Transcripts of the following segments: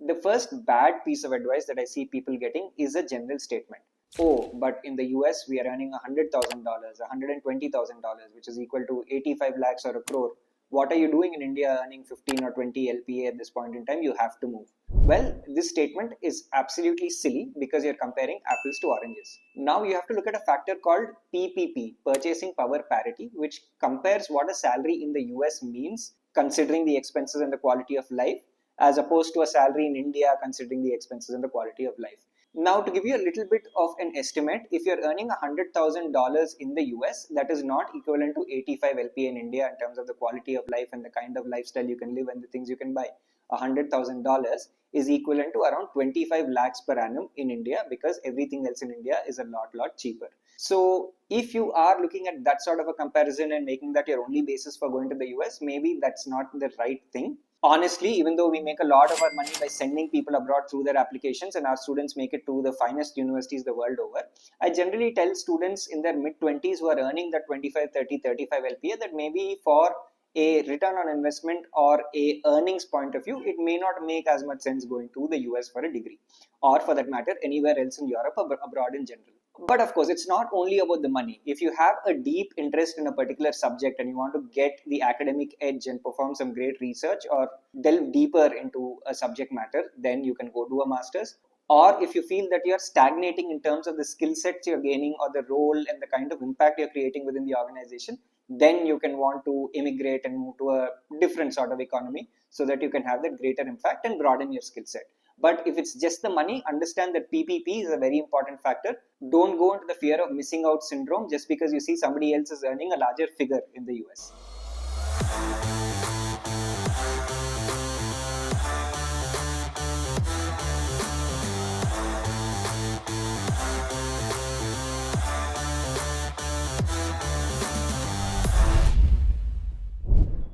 The first bad piece of advice that I see people getting is a general statement. Oh, but in the US, we are earning $100,000, $120,000, which is equal to 85 lakhs or a crore. What are you doing in India earning 15 or 20 LPA at this point in time? You have to move. Well, this statement is absolutely silly because you're comparing apples to oranges. Now you have to look at a factor called PPP, purchasing power parity, which compares what a salary in the US means considering the expenses and the quality of life as opposed to a salary in India considering the expenses and the quality of life. Now, to give you a little bit of an estimate, if you're earning $100,000 in the US, that is not equivalent to 85 LPA in India in terms of the quality of life and the kind of lifestyle you can live and the things you can buy. $100,000 is equivalent to around 25 lakhs per annum in India because everything else in India is a lot cheaper. So if you are looking at that sort of a comparison and making that your only basis for going to the US, maybe that's not the right thing. Honestly, even though we make a lot of our money by sending people abroad through their applications and our students make it to the finest universities the world over, I generally tell students in their mid-20s who are earning that 25, 30, 35 LPA that maybe for a return on investment or a earnings point of view, it may not make as much sense going to the US for a degree, or for that matter, anywhere else in Europe or abroad in general. But of course, it's not only about the money. If you have a deep interest in a particular subject and you want to get the academic edge and perform some great research or delve deeper into a subject matter, then you can go do a master's. Or if you feel that you're stagnating in terms of the skill sets you're gaining or the role and the kind of impact you're creating within the organization, then you can want to immigrate and move to a different sort of economy so that you can have that greater impact and broaden your skill set. But if it's just the money, understand that PPP is a very important factor. Don't go into the fear of missing out syndrome just because you see somebody else is earning a larger figure in the US.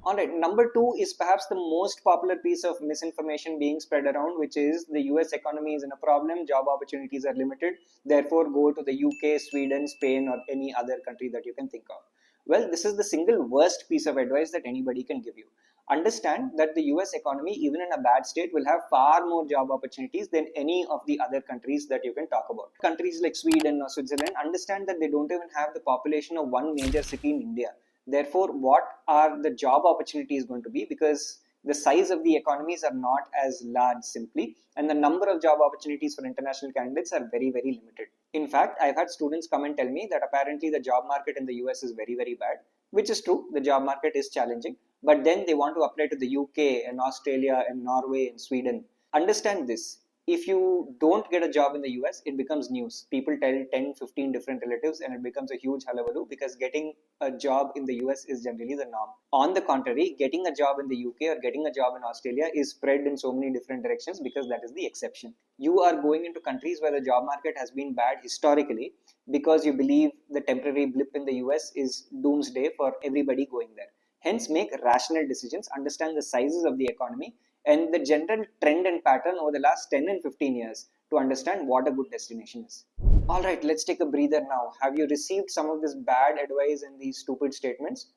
Alright, number 2 is perhaps the most popular piece of misinformation being spread around, which is the US economy is in a problem, job opportunities are limited, therefore go to the UK, Sweden, Spain, or any other country that you can think of. Well, this is the single worst piece of advice that anybody can give you. Understand that the US economy, even in a bad state, will have far more job opportunities than any of the other countries that you can talk about. Countries like Sweden or Switzerland, understand that they don't even have the population of one major city in India. Therefore, what are the job opportunities going to be? Because the size of the economies are not as large simply, and the number of job opportunities for international candidates are very limited. In fact, I've had students come and tell me that apparently the job market in the US is very bad, which is true. The job market is challenging, but then they want to apply to the UK and Australia and Norway and Sweden. Understand this. If you don't get a job in the US, it becomes news. People tell 10, 15 different relatives and it becomes a huge hullabaloo because getting a job in the US is generally the norm. On the contrary, getting a job in the UK or getting a job in Australia is spread in so many different directions because that is the exception. You are going into countries where the job market has been bad historically because you believe the temporary blip in the US is doomsday for everybody going there. Hence, make rational decisions, understand the sizes of the economy and the general trend and pattern over the last 10 and 15 years to understand what a good destination is. Alright, let's take a breather now. Have you received some of this bad advice and these stupid statements?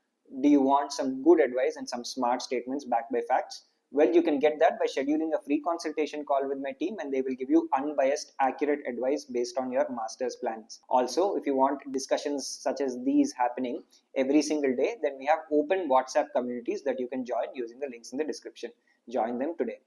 Do you want some good advice and some smart statements backed by facts? Well, you can get that by scheduling a free consultation call with my team and they will give you unbiased, accurate advice based on your master's plans. Also, if you want discussions such as these happening every single day, then we have open WhatsApp communities that you can join using the links in the description. Join them today.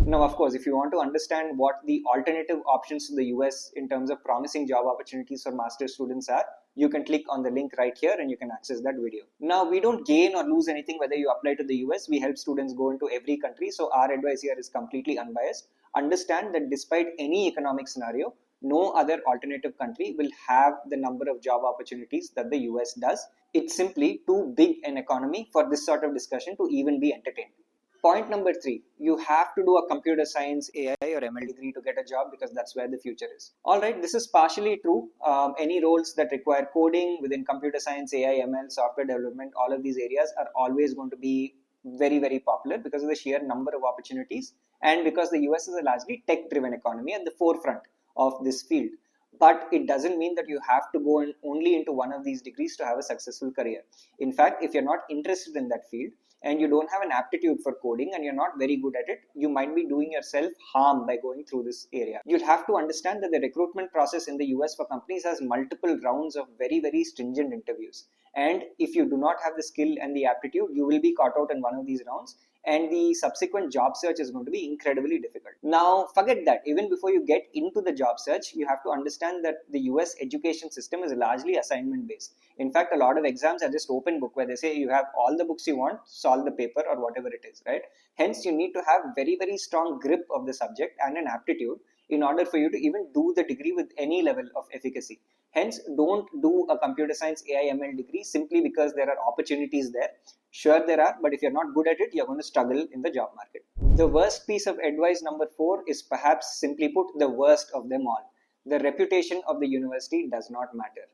Now, of course, if you want to understand what the alternative options to the US in terms of promising job opportunities for master's students are, you can click on the link right here and you can access that video. Now, we don't gain or lose anything whether you apply to the US. We help students go into every country. So our advice here is completely unbiased. Understand that despite any economic scenario, no other alternative country will have the number of job opportunities that the US does. It's simply too big an economy for this sort of discussion to even be entertained. Point number 3, you have to do a computer science, AI or ML degree to get a job because that's where the future is. Alright, this is partially true. Any roles that require coding within computer science, AI, ML, software development, all of these areas are always going to be very popular because of the sheer number of opportunities and because the US is a largely tech-driven economy at the forefront of this field. But it doesn't mean that you have to go only into one of these degrees to have a successful career. In fact, if you're not interested in that field and you don't have an aptitude for coding and you're not very good at it, you might be doing yourself harm by going through this area. You'll have to understand that the recruitment process in the US for companies has multiple rounds of very, very stringent interviews. And if you do not have the skill and the aptitude, you will be caught out in one of these rounds, and the subsequent job search is going to be incredibly difficult. Now, forget that. Even before you get into the job search, you have to understand that the US education system is largely assignment based. In fact, a lot of exams are just open book where they say you have all the books you want, solve the paper or whatever it is, right? Hence, you need to have very, very strong grip of the subject and an aptitude in order for you to even do the degree with any level of efficacy. Hence, don't do a computer science AI/ML degree simply because there are opportunities there. Sure, there are, but if you're not good at it, you're going to struggle in the job market. The worst piece of advice number 4 is perhaps simply put the worst of them all. The reputation of the university does not matter.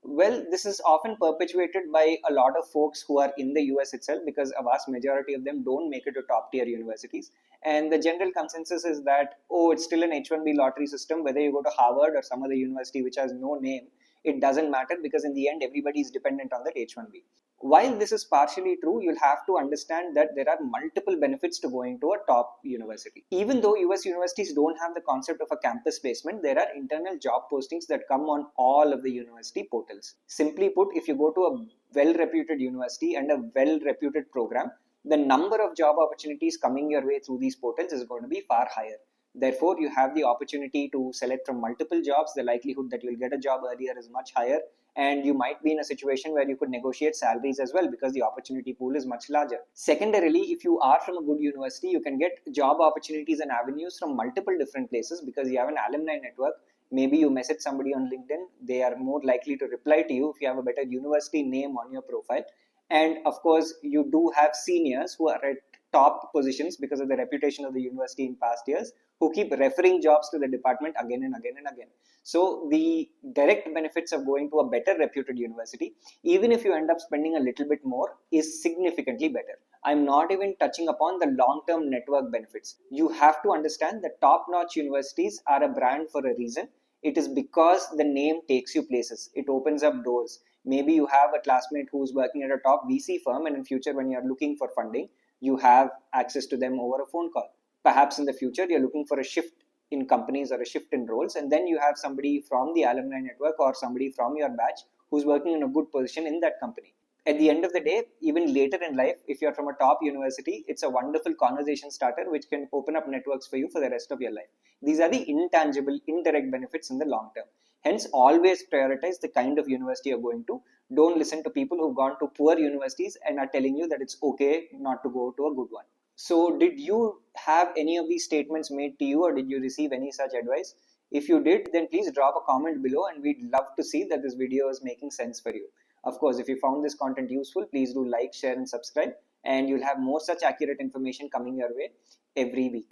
Well, this is often perpetuated by a lot of folks who are in the US itself, because a vast majority of them don't make it to top tier universities. And the general consensus is that, oh, it's still an H1B lottery system, whether you go to Harvard or some other university which has no name, it doesn't matter because in the end, everybody is dependent on that H1B. While this is partially true, you'll have to understand that there are multiple benefits to going to a top university. Even though US universities don't have the concept of a campus placement, there are internal job postings that come on all of the university portals. Simply put, if you go to a well-reputed university and a well-reputed program, the number of job opportunities coming your way through these portals is going to be far higher. Therefore, you have the opportunity to select from multiple jobs. The likelihood that you'll get a job earlier is much higher, and you might be in a situation where you could negotiate salaries as well because the opportunity pool is much larger. Secondarily, if you are from a good university, you can get job opportunities and avenues from multiple different places because you have an alumni network. Maybe you message somebody on LinkedIn, they are more likely to reply to you if you have a better university name on your profile. And of course, you do have seniors who are at top positions because of the reputation of the university in past years, who keep referring jobs to the department again and again and again. So the direct benefits of going to a better reputed university, even if you end up spending a little bit more, is significantly better. I'm not even touching upon the long-term network benefits. You have to understand that top-notch universities are a brand for a reason. It is because the name takes you places. It opens up doors. Maybe you have a classmate who's working at a top VC firm, and in future when you're looking for funding, you have access to them over a phone call. Perhaps in the future, you're looking for a shift in companies or a shift in roles, and then you have somebody from the alumni network or somebody from your batch who's working in a good position in that company. At the end of the day, even later in life, if you're from a top university, it's a wonderful conversation starter which can open up networks for you for the rest of your life. These are the intangible, indirect benefits in the long term. Hence, always prioritize the kind of university you're going to. Don't listen to people who've gone to poor universities and are telling you that it's okay not to go to a good one. So, did you have any of these statements made to you, or did you receive any such advice? If you did, then please drop a comment below, and we'd love to see that this video is making sense for you. Of course, if you found this content useful, please do like, share, and subscribe, and you'll have more such accurate information coming your way every week.